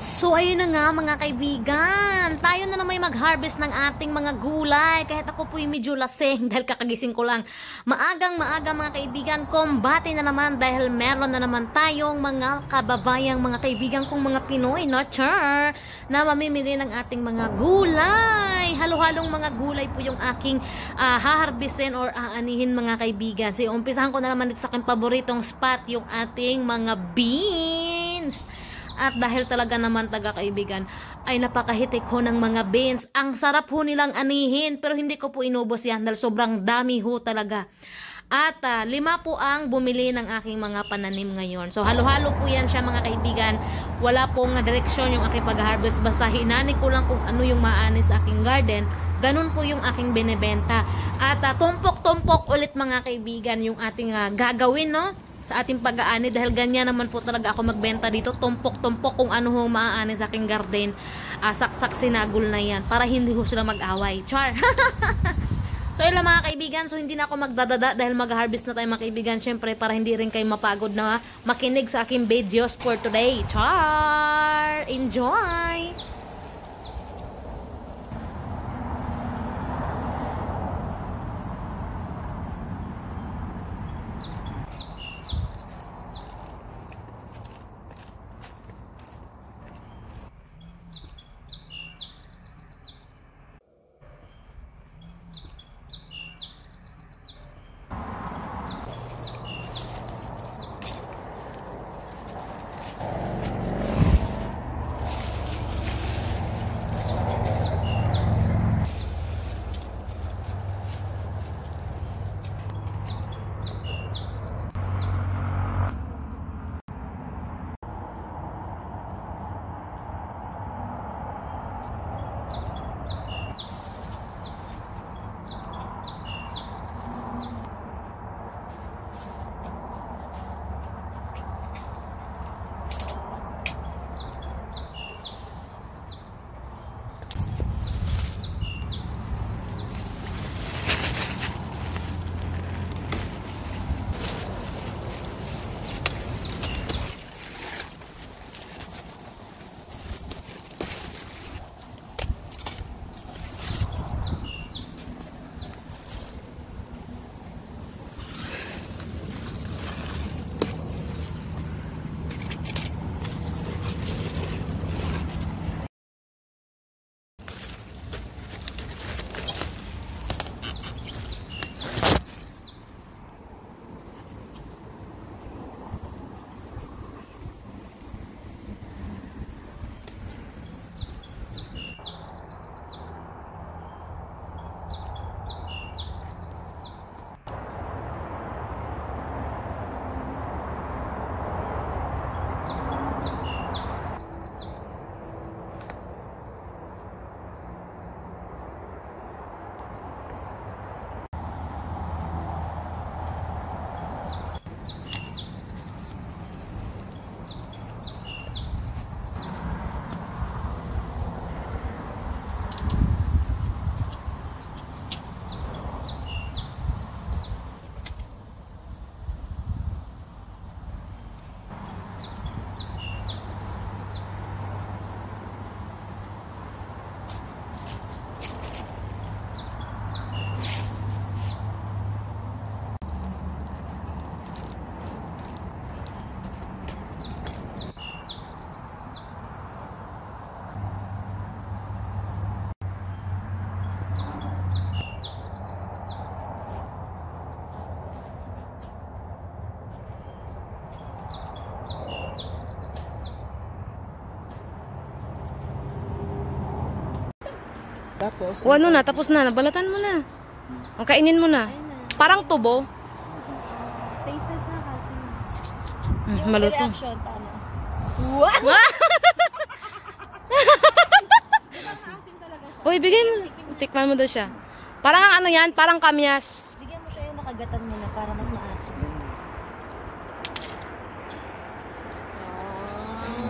So ayun na nga mga kaibigan, tayo na naman mag-harvest ng ating mga gulay. Kahit ako po'y medyo lasing dahil kakagising ko lang. Maagang mga kaibigan, kumbate na naman dahil meron na naman tayong mga kababayang mga kaibigan kong mga Pinoy, no char, na mamimili ng ating mga gulay. Halo-halong mga gulay po yung aking haharvestin or aanihin mga kaibigan. So umpisahan ko na naman dito sa aking paboritong spot, yung ating mga beans. At dahil talaga naman taga-kaibigan ay napakahitik ho ng mga beans. Ang sarap ho nilang anihin pero hindi ko po inubos yan dahil sobrang dami ho talaga. At 5 po ang bumili ng aking mga pananim ngayon. So halo-halo po yan siya mga kaibigan. Wala pong direksyon yung aking pag-harvest. Basta hinani ko lang kung ano yung maaani sa aking garden. Ganun po yung aking binebenta. At tumpok-tumpok ulit mga kaibigan yung ating gagawin, no? Sa ating pag-aani dahil ganyan naman po talaga ako magbenta dito, tumpok-tumpok kung ano ho maaani sa aking garden, saksak sinagol na yan para hindi ho sila mag-away. Char! So yun lang mga kaibigan, so hindi na ako magdadada dahil mag-harvest na tayo mga kaibigan, syempre para hindi rin kayo mapagod na makinig sa aking videos for today. Char! Enjoy! Tapos, O ano na, tapos na, nabalatan mo na. O kainin mo na. Parang tubo. Tasted na kasi. Yung malutong. Reaction, paano? What? Uy, bigay mo. Tikman mo daw siya. Parang ano yan, parang kamyas. Bigyan mo siya yung nakagatan mo na para mas maasim.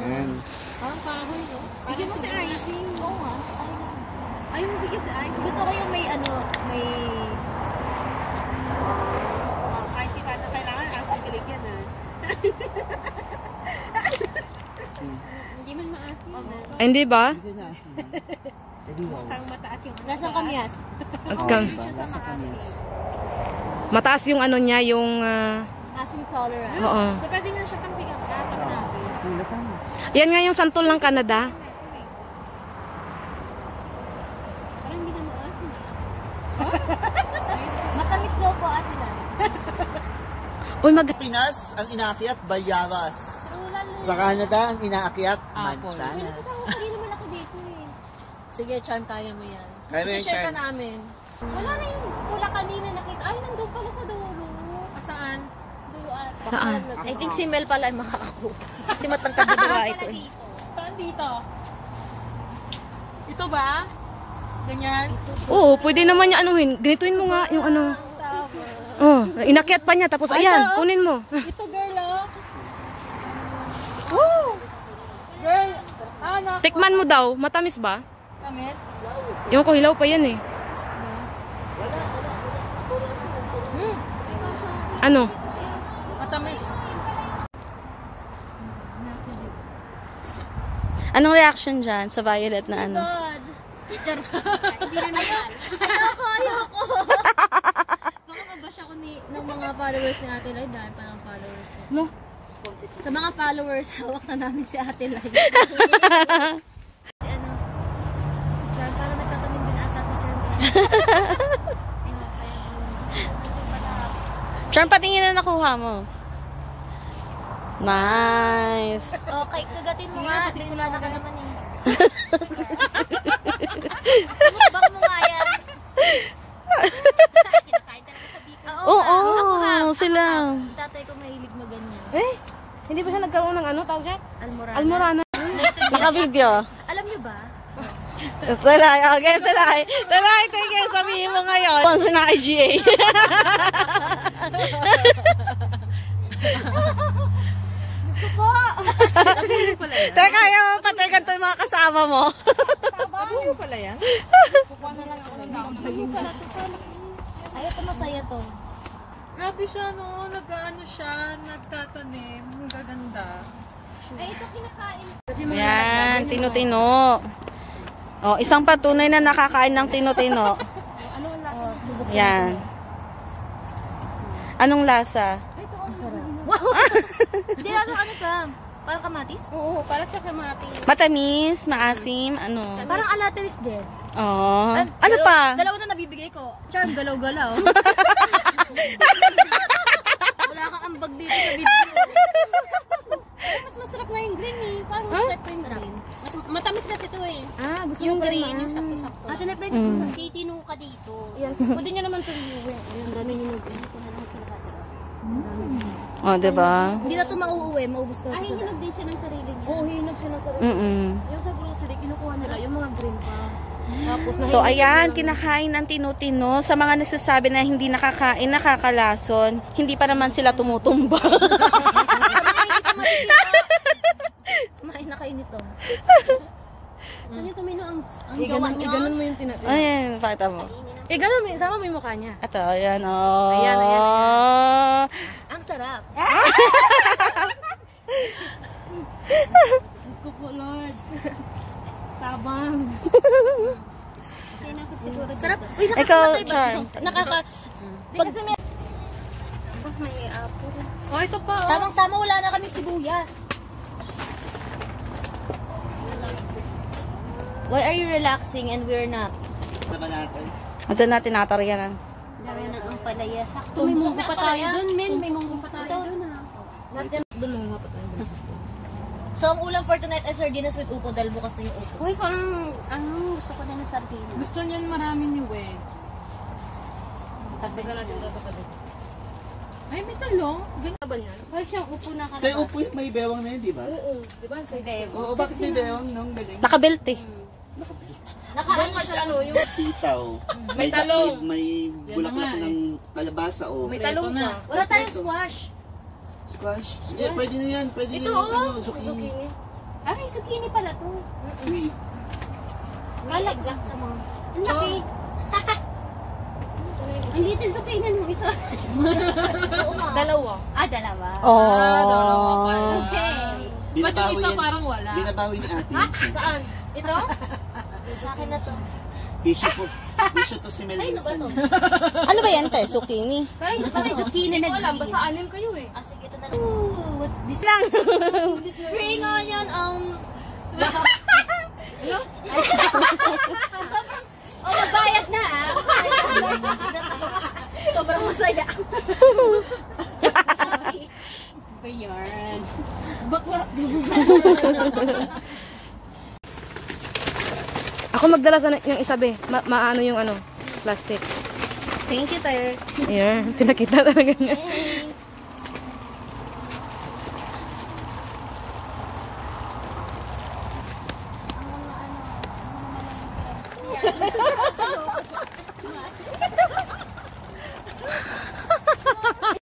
Ayan. Parang kahoy, no? Bigyan mo si icing. Oo nga. Ayaw mo bigyan si icing. Gusto ko yung may ano, may... icing ka na kailangan. Icing galing yan, ha? Hindi man maasim. Ay, hindi ba? Hindi na asin. Hindi wow. Mukhang mataas yung Lasang kamyas. Diba? Lasa kamyas. Mataas yung ano niya, yung... Asim tolerance. oo. So, pwede nga siya kang sigang kasap natin. Yung lasa mo. Yan nga yung santol ng Canada. Parang hindi na maasim. Matamis daw po ate lang. Uy, Pinas, ang inaakyat, bayaras. Sa Canada, ang inaakyat, mansanas. Hindi naman ako dito eh. Sige, Charm, kaya mo yan. Kaya mo yan, Share ka Charm. namin. Wala na yung pula kanina nakita. Ay, nandun pala sa dulo. Saan? Dulo saan? I think si Mel pala ay makakakuha. Kasi matangkad na diba ito eh. Saan dito? Ito ba? Ganyan? Oo, pwede naman niya anuhin. Ganituin mo nga yung ano. Oh, inakyat pa niya. Tapos ayan, kunin mo. Ito, girl, oh. Woo! Girl, anak. Tikman mo daw. Matamis ba? Kamis? Yung ko, hilaw pa yan eh. Ano? Matamis. Anong reaction dyan sa violet na ano? Ayoko. Baka mabash ako ng mga followers ni Ate Lai. Dahil pa ng followers niya. No? Sa mga followers, hawak na namin si Ate Lai. Si Charm, parang nagtatanim din ata si Charm. Charm, patingin na nakuha mo. Nice. Okay, kagatin mo nga. Wala na ka naman eh. Bak mo nga yan. Kinakain talaga sa bika. Oo, sila. Tatay ko mahilig maganyan. Eh, hindi ba siya nagkaroon ng ano, tawag dyan? Almorana. Almorana. Naka-video. Alam niyo ba? Talay, okay, talay. Talay, sige, sabihin mo ngayon. Sponsor ng IGA. Teka, yung patigan to yung mga kasama mo. Ano pala yan? Ay, ito masaya to. Grabe siya, no? Nag-ano siya, nagtatanim. Ang gaganda. Ay, ito kinakain. Yan, tino-tino. Oh, isang patunay na nakakain ng tino-tino. Yan. Anong lasa? Hindi lang ano siya. Parang kamatis? Oo, para siya kamatis. Matamis, maasim, ano? Parang alataris din. Oh. Ano pa? Dalawa na nabibigay ko. Charm, galaw-galaw. Wala kang ambag dito sa video. Mas masarap nga yung green eh. Parang masarap ko yung green. Mas matamis kasi ito eh. Ah, gusto Yung green, yung sakto-sakto. Ate na pwede Titino ka dito. Pwede nyo naman ito iuwi. Ang dami nyo dito na lang sila. Oh, diba? Hindi na ito mauuwi. Maubos ko. Ay, hinog din siya ng sarili niya. Oo, hinag siya ng sarili. Mm-mm. Yung sa grocery, kinukuha nila yung mga green pa. Tapos So, ayan, kinakain ng tino-tino. Sa mga nagsasabi na hindi nakakain, nakakalason, hindi pa naman sila tumutumba. Kumain na kayo nito. Saan yung tumino ang gawa gawa niyo? Iganon mo yung tinatin. Ayan, pakita mo. Iganon mo, sama mo yung mukha niya. Ito, ayan, oh. Ayan, ayan, Ang sarap. Diyos ko po, Lord. Tabang. Siguro Sarap. Uy, Ikaw, nakakamatay ba? Charm. Nakaka... Pag... may apple. Oh, ito pa, oh. Tamang-tama, wala na kaming sibuyas. Why are you relaxing and we're not? Ito ba natin? Ito na tinataryanan. Dami na ang palaya. Sakto, may munggo pa tayo dun, men. May munggo pa tayo dun, ha. So, ang ulam for tonight ay sardinas with upo dahil bukas na yung upo. Uy, parang, gusto ko din ng sardinas. Gusto niya marami ni Wed. Tagdagan natin ito sa kabit. Ay, may talong. Ganyan ba niyan? Parang siyang upo na ka. Tayo upo yung may bewang na yun, di ba? Oo. Di ba? Sa Oo, bakit may bewang nung galing? Nakabelt eh. Doon kasi ano, yung Sitaw. May talong. May Yan bulaklak na nga ng kalabasa o may talong na. Wala tayong squash. squash. Hindi, pwede na yan. Pwede na Ito, yung oh. zucchini. Ah, may zucchini pala to. Uy, Kala exact sa mga. Ang laki. Ang little zucchini mo isa. Oo nga. Dalawa. Ah, dalawa. Oh. dalawa pala. Okay. Ba't yung isa parang wala? Binabawi ni ate. Saan? Ito? Sa akin na to. Issue to si Ay, ano ba Melissa. to? Ano ba yan, te? Zucchini? Parang gusto may zucchini Hindi na ko alam, green. basta anim kayo eh. Ah, sige, ito na lang. Ooh, what's this? Lang. Spring onion, sobrang, magbayad na ah. Sobrang masaya. Ba yan? Bakla. Ako magdala sa yung isa be. Maano yung ano, plastic. Thank you, te. Ayan, tinakita talaga niya.